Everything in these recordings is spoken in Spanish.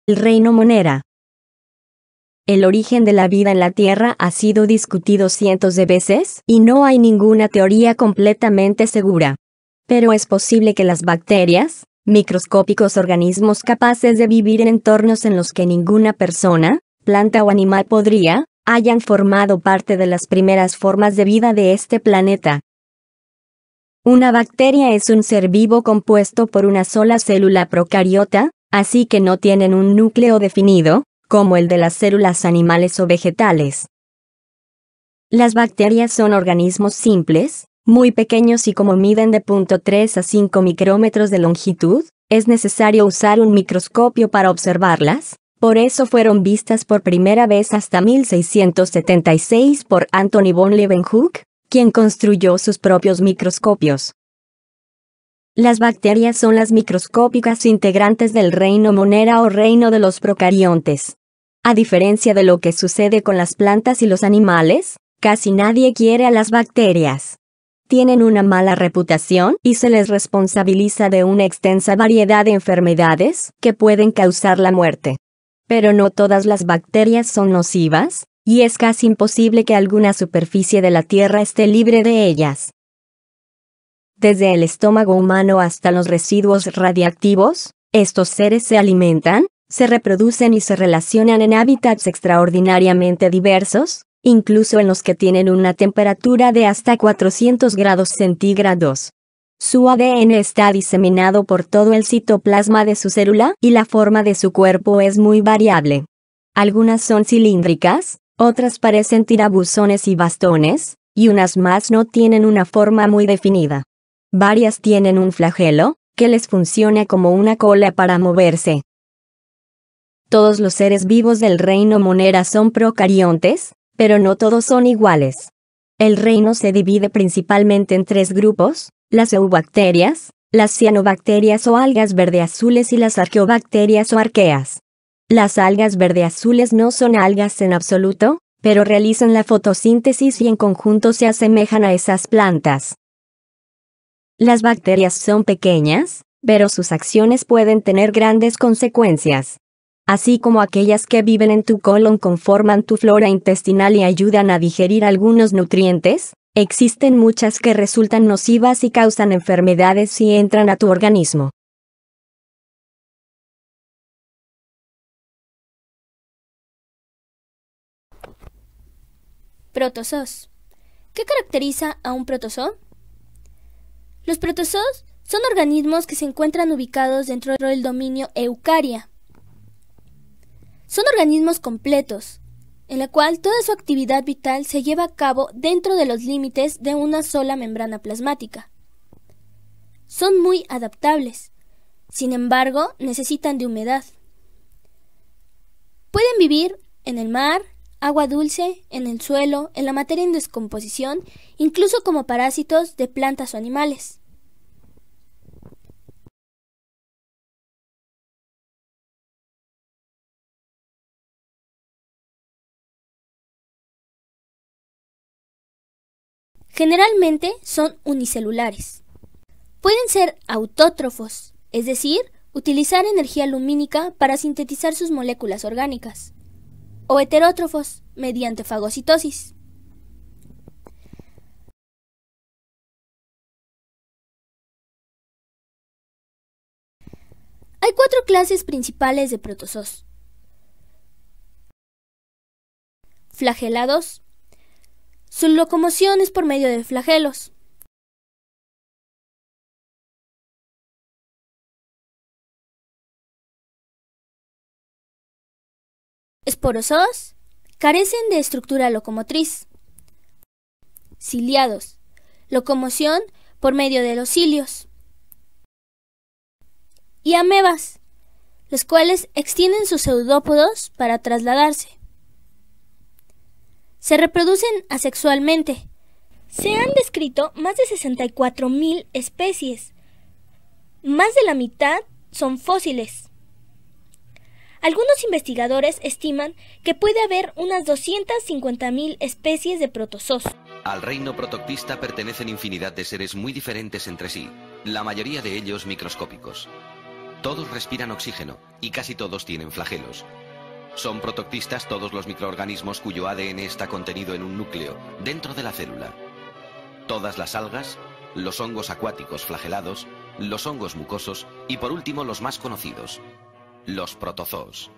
El reino Monera. El origen de la vida en la Tierra ha sido discutido cientos de veces y no hay ninguna teoría completamente segura. Pero es posible que las bacterias, microscópicos organismos capaces de vivir en entornos en los que ninguna persona, planta o animal podría, hayan formado parte de las primeras formas de vida de este planeta. Una bacteria es un ser vivo compuesto por una sola célula procariota, así que no tienen un núcleo definido, como el de las células animales o vegetales. Las bacterias son organismos simples, muy pequeños y como miden de 0.3 a 5 micrómetros de longitud, es necesario usar un microscopio para observarlas, por eso fueron vistas por primera vez hasta 1676 por Anthony von Leeuwenhoek, quien construyó sus propios microscopios. Las bacterias son las microscópicas integrantes del reino Monera o reino de los procariontes. A diferencia de lo que sucede con las plantas y los animales, casi nadie quiere a las bacterias. Tienen una mala reputación y se les responsabiliza de una extensa variedad de enfermedades que pueden causar la muerte. Pero no todas las bacterias son nocivas, y es casi imposible que alguna superficie de la Tierra esté libre de ellas. Desde el estómago humano hasta los residuos radiactivos, estos seres se alimentan, se reproducen y se relacionan en hábitats extraordinariamente diversos, incluso en los que tienen una temperatura de hasta 400 grados centígrados. Su ADN está diseminado por todo el citoplasma de su célula y la forma de su cuerpo es muy variable. Algunas son cilíndricas, otras parecen tirabuzones y bastones, y unas más no tienen una forma muy definida. Varias tienen un flagelo, que les funciona como una cola para moverse. Todos los seres vivos del reino Monera son procariontes, pero no todos son iguales. El reino se divide principalmente en tres grupos: las eubacterias, las cianobacterias o algas verde-azules y las arqueobacterias o arqueas. Las algas verde-azules no son algas en absoluto, pero realizan la fotosíntesis y en conjunto se asemejan a esas plantas. Las bacterias son pequeñas, pero sus acciones pueden tener grandes consecuencias. Así como aquellas que viven en tu colon conforman tu flora intestinal y ayudan a digerir algunos nutrientes, existen muchas que resultan nocivas y causan enfermedades si entran a tu organismo. Protozoos. ¿Qué caracteriza a un protozoo? Los protozoos son organismos que se encuentran ubicados dentro del dominio Eukarya. Son organismos completos, en la cual toda su actividad vital se lleva a cabo dentro de los límites de una sola membrana plasmática. Son muy adaptables, sin embargo, necesitan de humedad. Pueden vivir en el mar, agua dulce, en el suelo, en la materia en descomposición, incluso como parásitos de plantas o animales. Generalmente son unicelulares. Pueden ser autótrofos, es decir, utilizar energía lumínica para sintetizar sus moléculas orgánicas, o heterótrofos, mediante fagocitosis. Hay cuatro clases principales de protozoos: flagelados. Su locomoción es por medio de flagelos. Esporozoos. Carecen de estructura locomotriz. Ciliados. Locomoción por medio de los cilios. Y amebas, los cuales extienden sus pseudópodos para trasladarse. Se reproducen asexualmente. Se han descrito más de 64.000 especies. Más de la mitad son fósiles. Algunos investigadores estiman que puede haber unas 250.000 especies de protozoos. Al reino protoctista pertenecen infinidad de seres muy diferentes entre sí, la mayoría de ellos microscópicos. Todos respiran oxígeno y casi todos tienen flagelos. Son protoctistas todos los microorganismos cuyo ADN está contenido en un núcleo, dentro de la célula. Todas las algas, los hongos acuáticos flagelados, los hongos mucosos y por último los más conocidos, los protozoos.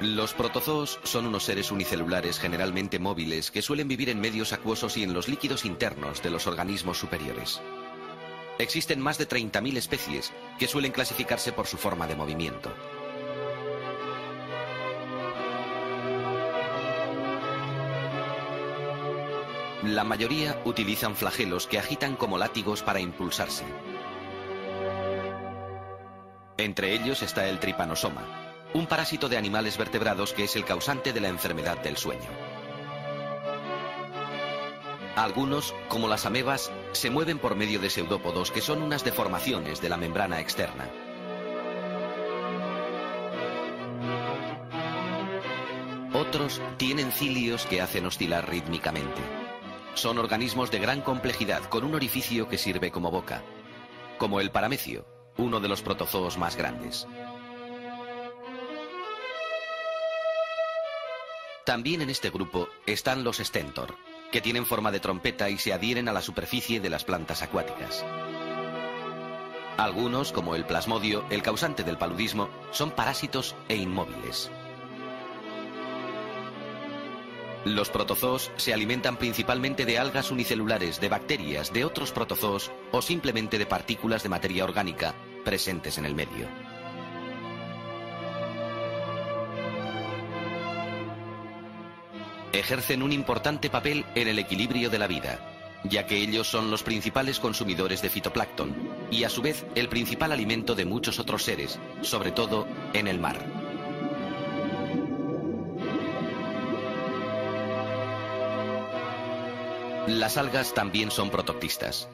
Los protozoos son unos seres unicelulares generalmente móviles que suelen vivir en medios acuosos y en los líquidos internos de los organismos superiores. Existen más de 30.000 especies que suelen clasificarse por su forma de movimiento. La mayoría utilizan flagelos que agitan como látigos para impulsarse. Entre ellos está el tripanosoma, un parásito de animales vertebrados que es el causante de la enfermedad del sueño. Algunos, como las amebas, se mueven por medio de pseudópodos que son unas deformaciones de la membrana externa. Otros tienen cilios que hacen oscilar rítmicamente. Son organismos de gran complejidad con un orificio que sirve como boca, como el paramecio, uno de los protozoos más grandes. También en este grupo están los stentor, que tienen forma de trompeta y se adhieren a la superficie de las plantas acuáticas. Algunos, como el plasmodio, el causante del paludismo, son parásitos e inmóviles. Los protozoos se alimentan principalmente de algas unicelulares, de bacterias, de otros protozoos o simplemente de partículas de materia orgánica presentes en el medio. Ejercen un importante papel en el equilibrio de la vida, ya que ellos son los principales consumidores de fitoplancton y a su vez el principal alimento de muchos otros seres, sobre todo en el mar. Las algas también son protoctistas.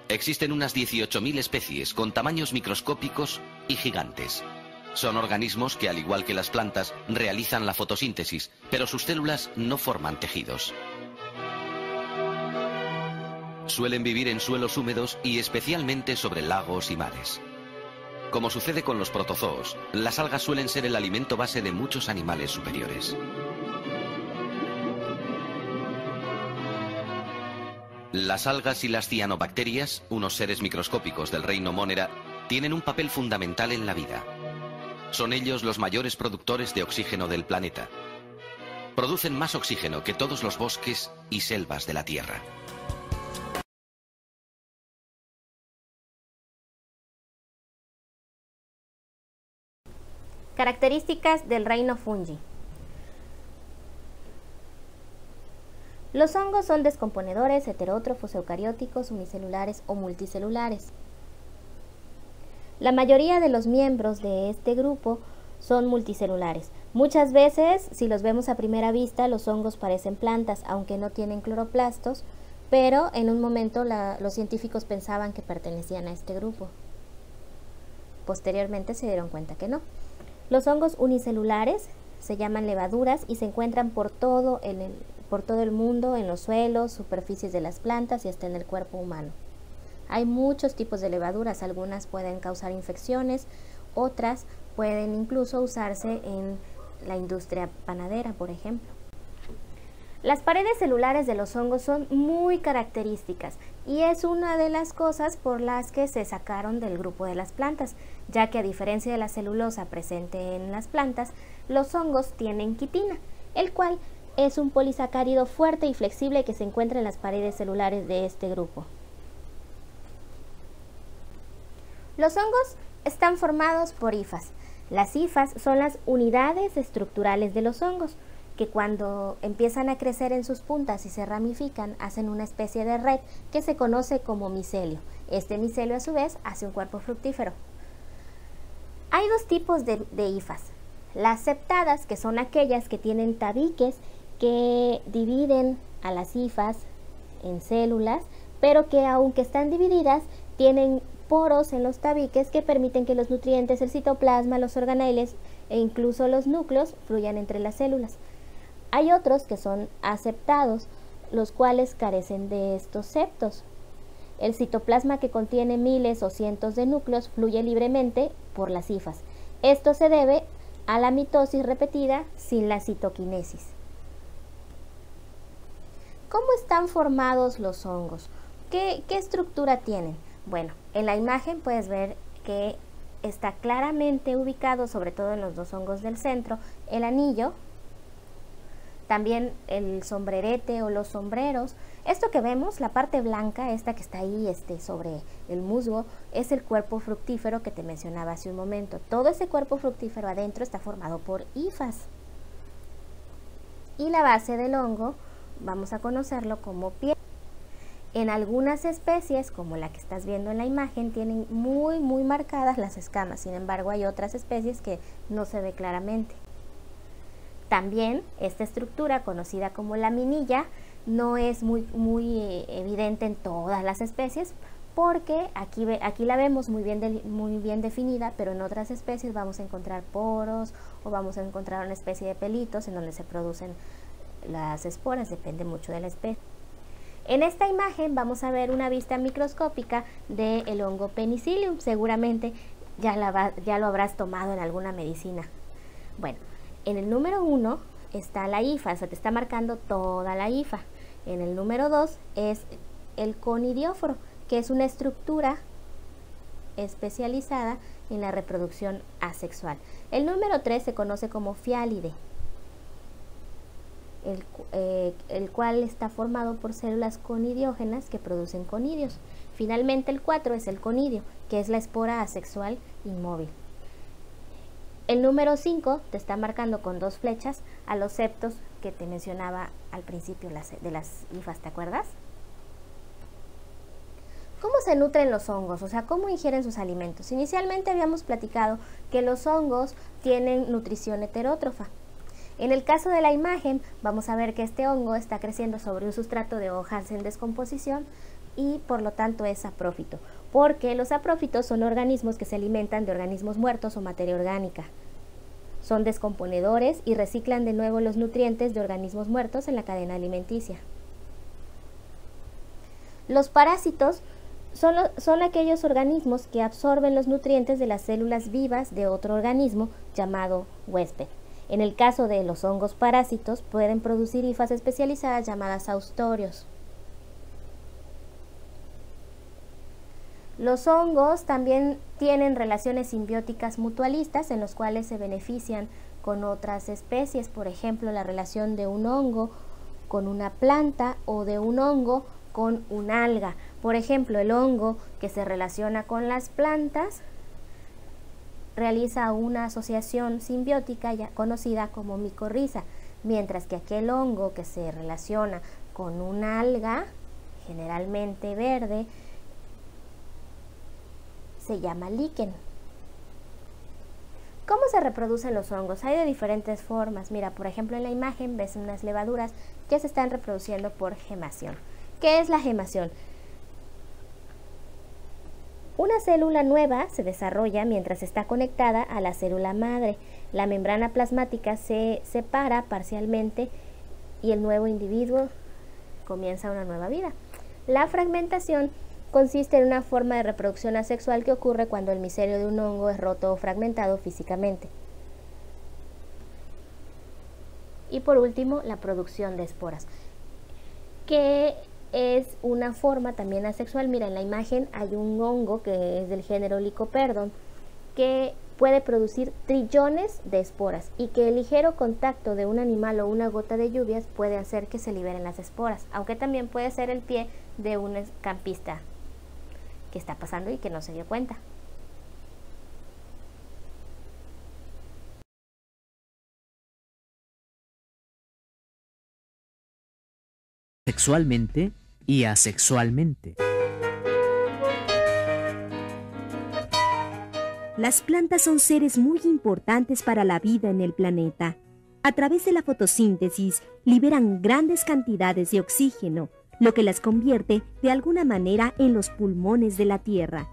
Existen unas 18.000 especies con tamaños microscópicos y gigantes. Son organismos que, al igual que las plantas, realizan la fotosíntesis, pero sus células no forman tejidos. Suelen vivir en suelos húmedos y especialmente sobre lagos y mares. Como sucede con los protozoos, las algas suelen ser el alimento base de muchos animales superiores. Las algas y las cianobacterias, unos seres microscópicos del reino Monera, tienen un papel fundamental en la vida. Son ellos los mayores productores de oxígeno del planeta. Producen más oxígeno que todos los bosques y selvas de la Tierra. Características del reino fungi. Los hongos son descomponedores, heterótrofos, eucarióticos, unicelulares o multicelulares. La mayoría de los miembros de este grupo son multicelulares. Muchas veces, si los vemos a primera vista, los hongos parecen plantas, aunque no tienen cloroplastos, pero en un momento los científicos pensaban que pertenecían a este grupo. Posteriormente se dieron cuenta que no. Los hongos unicelulares se llaman levaduras y se encuentran por todo el mundo, en los suelos, superficies de las plantas y hasta en el cuerpo humano. Hay muchos tipos de levaduras, algunas pueden causar infecciones, otras pueden incluso usarse en la industria panadera, por ejemplo. Las paredes celulares de los hongos son muy características y es una de las cosas por las que se sacaron del grupo de las plantas, ya que a diferencia de la celulosa presente en las plantas, los hongos tienen quitina, el cual es un polisacárido fuerte y flexible que se encuentra en las paredes celulares de este grupo. Los hongos están formados por hifas. Las hifas son las unidades estructurales de los hongos, que cuando empiezan a crecer en sus puntas y se ramifican, hacen una especie de red que se conoce como micelio. Este micelio a su vez hace un cuerpo fructífero. Hay dos tipos de hifas. Las septadas, que son aquellas que tienen tabiques que dividen a las hifas en células, pero que aunque están divididas, tienen poros en los tabiques que permiten que los nutrientes, el citoplasma, los organeles e incluso los núcleos fluyan entre las células. Hay otros que son aseptados, los cuales carecen de estos septos. El citoplasma, que contiene miles o cientos de núcleos, fluye libremente por las hifas. Esto se debe a la mitosis repetida sin la citoquinesis. ¿Cómo están formados los hongos? ¿Qué estructura tienen? Bueno, en la imagen puedes ver que está claramente ubicado, sobre todo en los dos hongos del centro, el anillo, también el sombrerete o los sombreros. Esto que vemos, la parte blanca, esta que está ahí sobre el musgo, es el cuerpo fructífero que te mencionaba hace un momento. Todo ese cuerpo fructífero adentro está formado por hifas. Y la base del hongo, vamos a conocerlo como piel. En algunas especies, como la que estás viendo en la imagen, tienen muy marcadas las escamas. Sin embargo, hay otras especies que no se ve claramente. También esta estructura, conocida como laminilla, no es muy evidente en todas las especies, porque aquí la vemos muy bien definida, pero en otras especies vamos a encontrar poros o vamos a encontrar una especie de pelitos en donde se producen las esporas, depende mucho de la especie. En esta imagen vamos a ver una vista microscópica del hongo Penicillium. Seguramente ya lo habrás tomado en alguna medicina. Bueno, en el número 1 está la hifa, o sea, te está marcando toda la hifa. En el número 2 es el conidióforo, que es una estructura especializada en la reproducción asexual. El número 3 se conoce como fiálide, el cual está formado por células conidiógenas que producen conidios. Finalmente el 4 es el conidio, que es la espora asexual inmóvil. El número 5 te está marcando con 2 flechas a los septos que te mencionaba al principio de las hifas, ¿te acuerdas? ¿Cómo se nutren los hongos? O sea, ¿cómo ingieren sus alimentos? Inicialmente habíamos platicado que los hongos tienen nutrición heterótrofa. En el caso de la imagen, vamos a ver que este hongo está creciendo sobre un sustrato de hojas en descomposición y por lo tanto es saprófito, porque los saprófitos son organismos que se alimentan de organismos muertos o materia orgánica. Son descomponedores y reciclan de nuevo los nutrientes de organismos muertos en la cadena alimenticia. Los parásitos son aquellos organismos que absorben los nutrientes de las células vivas de otro organismo llamado huésped. En el caso de los hongos parásitos, pueden producir hifas especializadas llamadas haustorios. Los hongos también tienen relaciones simbióticas mutualistas en los cuales se benefician con otras especies, por ejemplo, la relación de un hongo con una planta o de un hongo con un alga. Por ejemplo, el hongo que se relaciona con las plantas realiza una asociación simbiótica ya conocida como micorriza, mientras que aquel hongo que se relaciona con un alga, generalmente verde, se llama líquen. ¿Cómo se reproducen los hongos? Hay de diferentes formas. Mira, por ejemplo, en la imagen ves unas levaduras que se están reproduciendo por gemación. ¿Qué es la gemación? Una célula nueva se desarrolla mientras está conectada a la célula madre. La membrana plasmática se separa parcialmente y el nuevo individuo comienza una nueva vida. La fragmentación consiste en una forma de reproducción asexual que ocurre cuando el micelio de un hongo es roto o fragmentado físicamente. Y por último, la producción de esporas, que es una forma también asexual. Mira, en la imagen hay un hongo que es del género Lycoperdon que puede producir trillones de esporas y que el ligero contacto de un animal o una gota de lluvias puede hacer que se liberen las esporas, aunque también puede ser el pie de un campista que está pasando y que no se dio cuenta. Sexualmente y asexualmente. Las plantas son seres muy importantes para la vida en el planeta. A través de la fotosíntesis liberan grandes cantidades de oxígeno, lo que las convierte de alguna manera en los pulmones de la Tierra.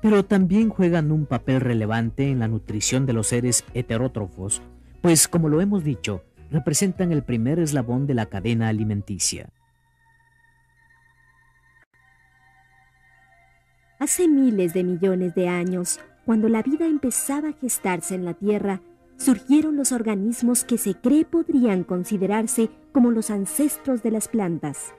Pero también juegan un papel relevante en la nutrición de los seres heterótrofos, pues como lo hemos dicho, representan el primer eslabón de la cadena alimenticia. Hace miles de millones de años, cuando la vida empezaba a gestarse en la Tierra, surgieron los organismos que se cree podrían considerarse como los ancestros de las plantas.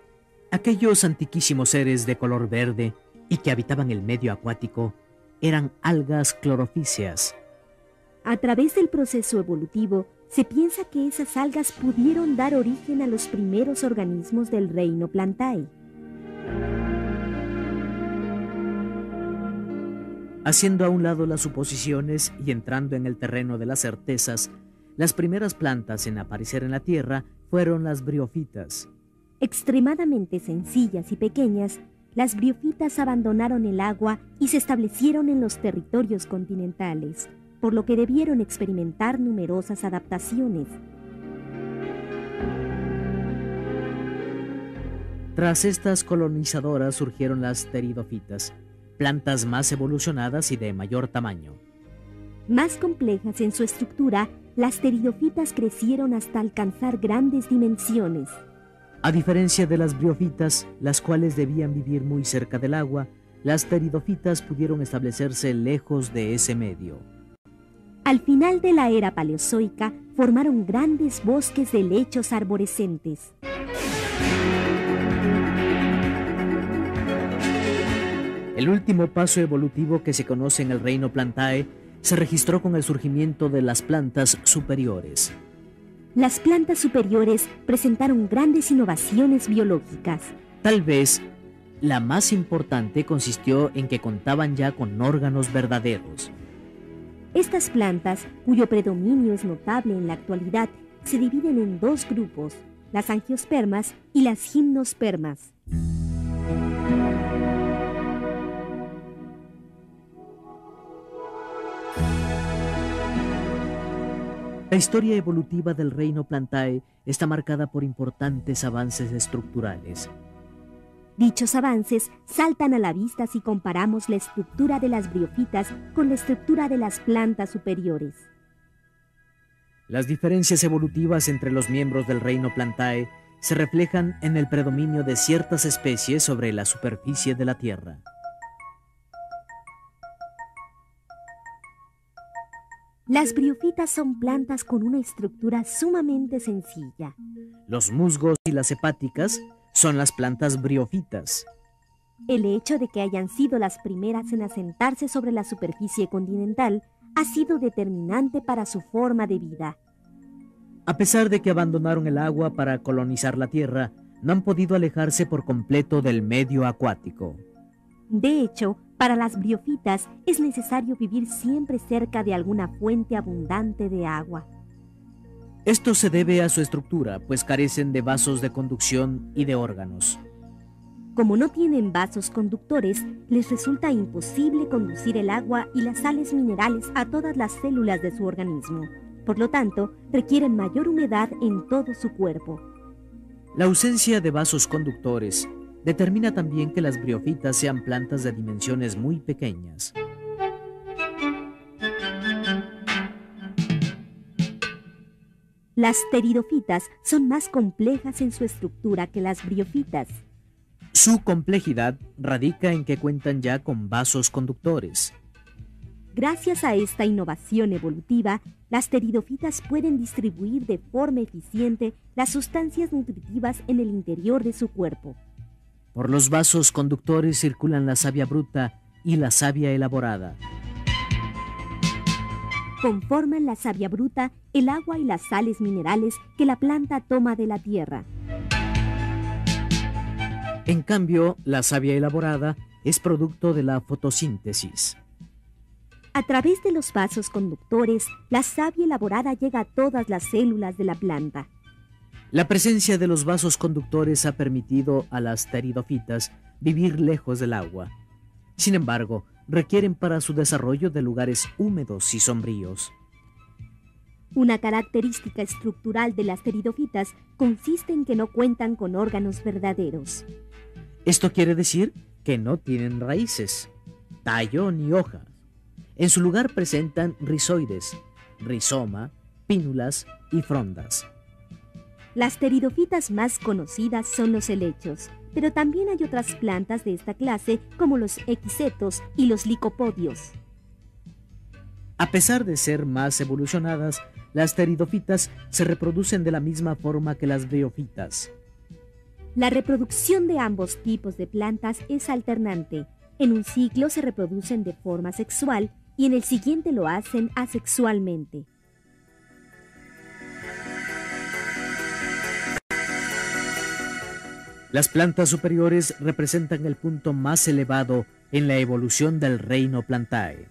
Aquellos antiquísimos seres de color verde y que habitaban el medio acuático eran algas clorofíceas. A través del proceso evolutivo, se piensa que esas algas pudieron dar origen a los primeros organismos del reino Plantae. Haciendo a un lado las suposiciones y entrando en el terreno de las certezas, las primeras plantas en aparecer en la Tierra fueron las briófitas. Extremadamente sencillas y pequeñas, las briófitas abandonaron el agua y se establecieron en los territorios continentales, por lo que debieron experimentar numerosas adaptaciones. Tras estas colonizadoras surgieron las pteridofitas, plantas más evolucionadas y de mayor tamaño. Más complejas en su estructura, las pteridofitas crecieron hasta alcanzar grandes dimensiones. A diferencia de las briófitas, las cuales debían vivir muy cerca del agua, las pteridofitas pudieron establecerse lejos de ese medio. Al final de la era paleozoica, formaron grandes bosques de helechos arborescentes. El último paso evolutivo que se conoce en el reino Plantae se registró con el surgimiento de las plantas superiores. Las plantas superiores presentaron grandes innovaciones biológicas. Tal vez la más importante consistió en que contaban ya con órganos verdaderos. Estas plantas, cuyo predominio es notable en la actualidad, se dividen en dos grupos, las angiospermas y las gimnospermas. La historia evolutiva del reino Plantae está marcada por importantes avances estructurales. Dichos avances saltan a la vista si comparamos la estructura de las briófitas con la estructura de las plantas superiores. Las diferencias evolutivas entre los miembros del reino Plantae se reflejan en el predominio de ciertas especies sobre la superficie de la Tierra. Las briófitas son plantas con una estructura sumamente sencilla. Los musgos y las hepáticas son las plantas briófitas. El hecho de que hayan sido las primeras en asentarse sobre la superficie continental ha sido determinante para su forma de vida. A pesar de que abandonaron el agua para colonizar la Tierra, no han podido alejarse por completo del medio acuático. De hecho, para las briófitas es necesario vivir siempre cerca de alguna fuente abundante de agua. Esto se debe a su estructura, pues carecen de vasos de conducción y de órganos. Como no tienen vasos conductores, les resulta imposible conducir el agua y las sales minerales a todas las células de su organismo. Por lo tanto, requieren mayor humedad en todo su cuerpo. La ausencia de vasos conductores determina también que las briófitas sean plantas de dimensiones muy pequeñas. Las pteridofitas son más complejas en su estructura que las briófitas. Su complejidad radica en que cuentan ya con vasos conductores. Gracias a esta innovación evolutiva, las pteridofitas pueden distribuir de forma eficiente las sustancias nutritivas en el interior de su cuerpo. Por los vasos conductores circulan la savia bruta y la savia elaborada. Conforman la savia bruta, el agua y las sales minerales que la planta toma de la tierra. En cambio, la savia elaborada es producto de la fotosíntesis. A través de los vasos conductores, la savia elaborada llega a todas las células de la planta. La presencia de los vasos conductores ha permitido a las pteridofitas vivir lejos del agua. Sin embargo, requieren para su desarrollo de lugares húmedos y sombríos. Una característica estructural de las pteridofitas consiste en que no cuentan con órganos verdaderos. Esto quiere decir que no tienen raíces, tallo ni hojas. En su lugar presentan rizoides, rizoma, pínulas y frondas. Las pteridofitas más conocidas son los helechos, pero también hay otras plantas de esta clase como los equisetos y los licopodios. A pesar de ser más evolucionadas, las pteridofitas se reproducen de la misma forma que las briófitas. La reproducción de ambos tipos de plantas es alternante. En un ciclo se reproducen de forma sexual y en el siguiente lo hacen asexualmente. Las plantas superiores representan el punto más elevado en la evolución del reino Plantae.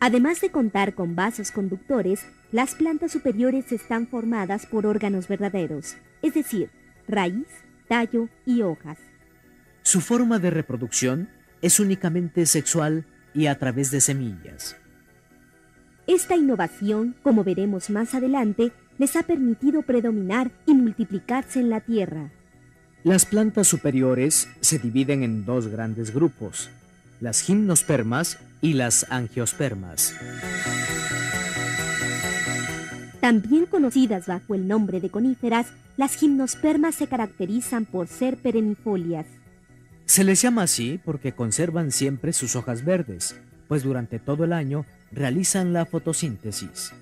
Además de contar con vasos conductores, las plantas superiores están formadas por órganos verdaderos, es decir, raíz, tallo y hojas. Su forma de reproducción es únicamente sexual y a través de semillas. Esta innovación, como veremos más adelante, les ha permitido predominar y multiplicarse en la tierra. Las plantas superiores se dividen en dos grandes grupos, las gimnospermas y las angiospermas. También conocidas bajo el nombre de coníferas, las gimnospermas se caracterizan por ser perennifolias. Se les llama así porque conservan siempre sus hojas verdes, pues durante todo el año realizan la fotosíntesis.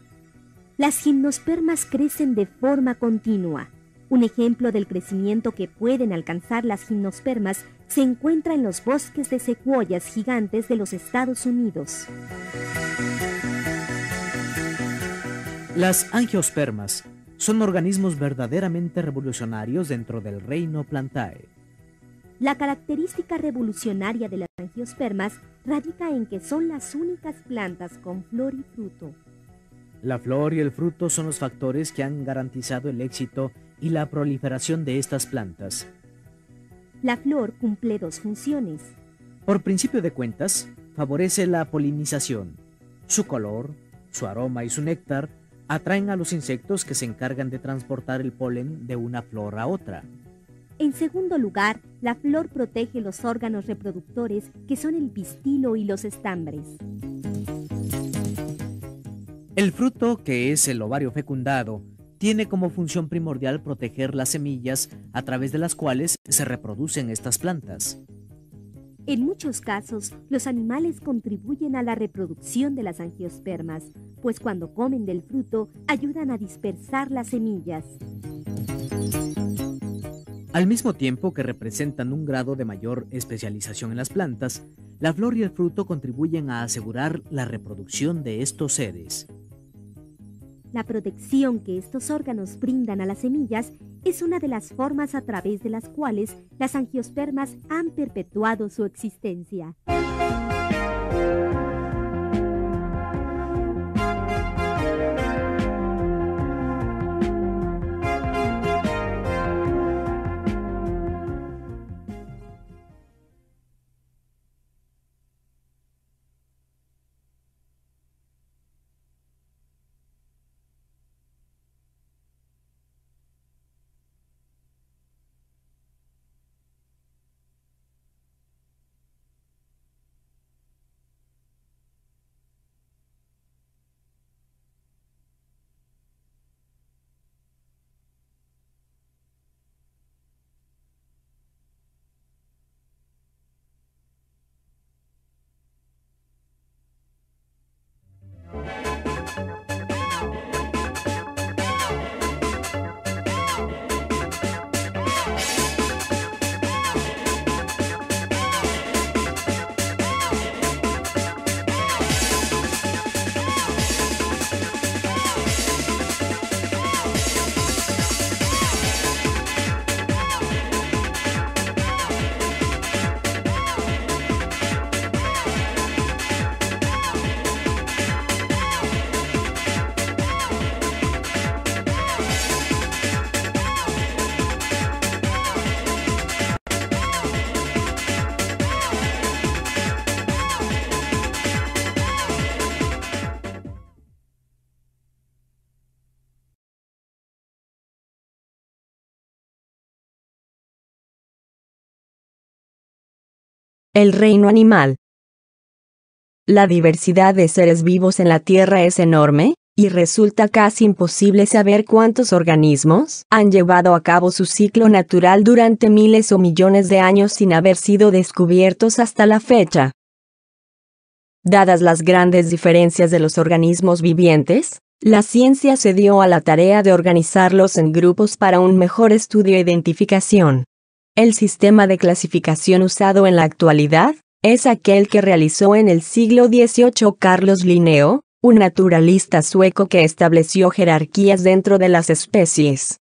Las gimnospermas crecen de forma continua. Un ejemplo del crecimiento que pueden alcanzar las gimnospermas se encuentra en los bosques de secuoyas gigantes de los Estados Unidos. Las angiospermas son organismos verdaderamente revolucionarios dentro del reino Plantae. La característica revolucionaria de las angiospermas radica en que son las únicas plantas con flor y fruto. La flor y el fruto son los factores que han garantizado el éxito y la proliferación de estas plantas. La flor cumple dos funciones. Por principio de cuentas, favorece la polinización. Su color, su aroma y su néctar atraen a los insectos que se encargan de transportar el polen de una flor a otra. En segundo lugar, la flor protege los órganos reproductores que son el pistilo y los estambres. El fruto, que es el ovario fecundado, tiene como función primordial proteger las semillas a través de las cuales se reproducen estas plantas. En muchos casos, los animales contribuyen a la reproducción de las angiospermas, pues cuando comen del fruto ayudan a dispersar las semillas. Al mismo tiempo que representan un grado de mayor especialización en las plantas, la flor y el fruto contribuyen a asegurar la reproducción de estos seres. La protección que estos órganos brindan a las semillas es una de las formas a través de las cuales las angiospermas han perpetuado su existencia. El reino animal. La diversidad de seres vivos en la Tierra es enorme, y resulta casi imposible saber cuántos organismos han llevado a cabo su ciclo natural durante miles o millones de años sin haber sido descubiertos hasta la fecha. Dadas las grandes diferencias de los organismos vivientes, la ciencia se dio a la tarea de organizarlos en grupos para un mejor estudio e identificación. El sistema de clasificación usado en la actualidad es aquel que realizó en el siglo XVIII Carlos Linneo, un naturalista sueco que estableció jerarquías dentro de las especies.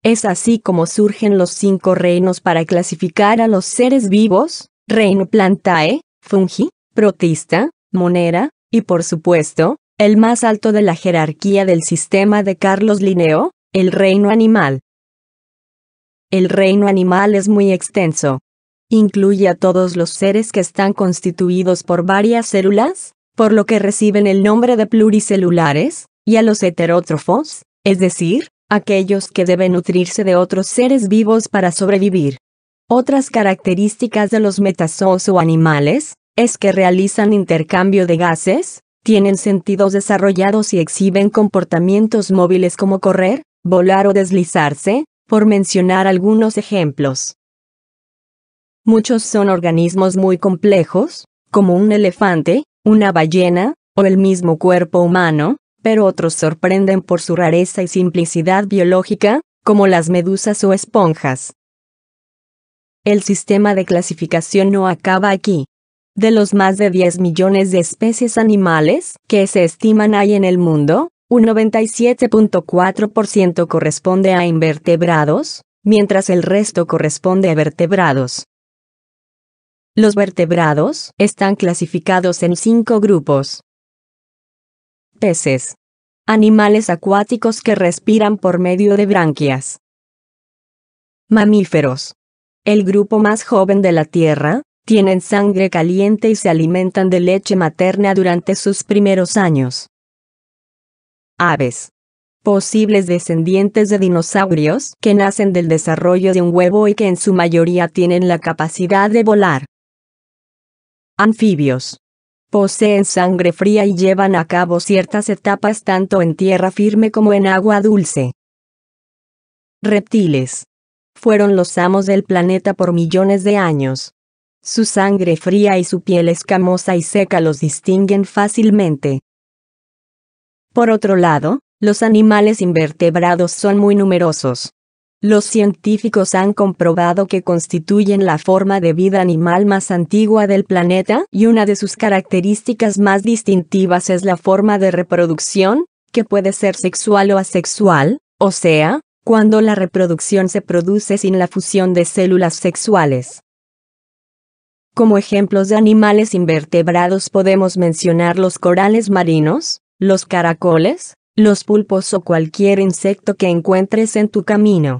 Es así como surgen los 5 reinos para clasificar a los seres vivos: reino Plantae, Fungi, Protista, Monera, y por supuesto, el más alto de la jerarquía del sistema de Carlos Linneo, el reino animal. El reino animal es muy extenso. Incluye a todos los seres que están constituidos por varias células, por lo que reciben el nombre de pluricelulares, y a los heterótrofos, es decir, aquellos que deben nutrirse de otros seres vivos para sobrevivir. Otras características de los metazoos o animales es que realizan intercambio de gases, tienen sentidos desarrollados y exhiben comportamientos móviles como correr, volar o deslizarse, por mencionar algunos ejemplos. Muchos son organismos muy complejos, como un elefante, una ballena, o el mismo cuerpo humano, pero otros sorprenden por su rareza y simplicidad biológica, como las medusas o esponjas. El sistema de clasificación no acaba aquí. De los más de 10 millones de especies animales que se estiman hay en el mundo, un 97.4% corresponde a invertebrados, mientras el resto corresponde a vertebrados. Los vertebrados están clasificados en 5 grupos. Peces. Animales acuáticos que respiran por medio de branquias. Mamíferos. El grupo más joven de la Tierra, tienen sangre caliente y se alimentan de leche materna durante sus primeros años. Aves. Posibles descendientes de dinosaurios que nacen del desarrollo de un huevo y que en su mayoría tienen la capacidad de volar. Anfibios. Poseen sangre fría y llevan a cabo ciertas etapas tanto en tierra firme como en agua dulce. Reptiles. Fueron los amos del planeta por millones de años. Su sangre fría y su piel escamosa y seca los distinguen fácilmente. Por otro lado, los animales invertebrados son muy numerosos. Los científicos han comprobado que constituyen la forma de vida animal más antigua del planeta y una de sus características más distintivas es la forma de reproducción, que puede ser sexual o asexual, o sea, cuando la reproducción se produce sin la fusión de células sexuales. Como ejemplos de animales invertebrados podemos mencionar los corales marinos, los caracoles, los pulpos o cualquier insecto que encuentres en tu camino.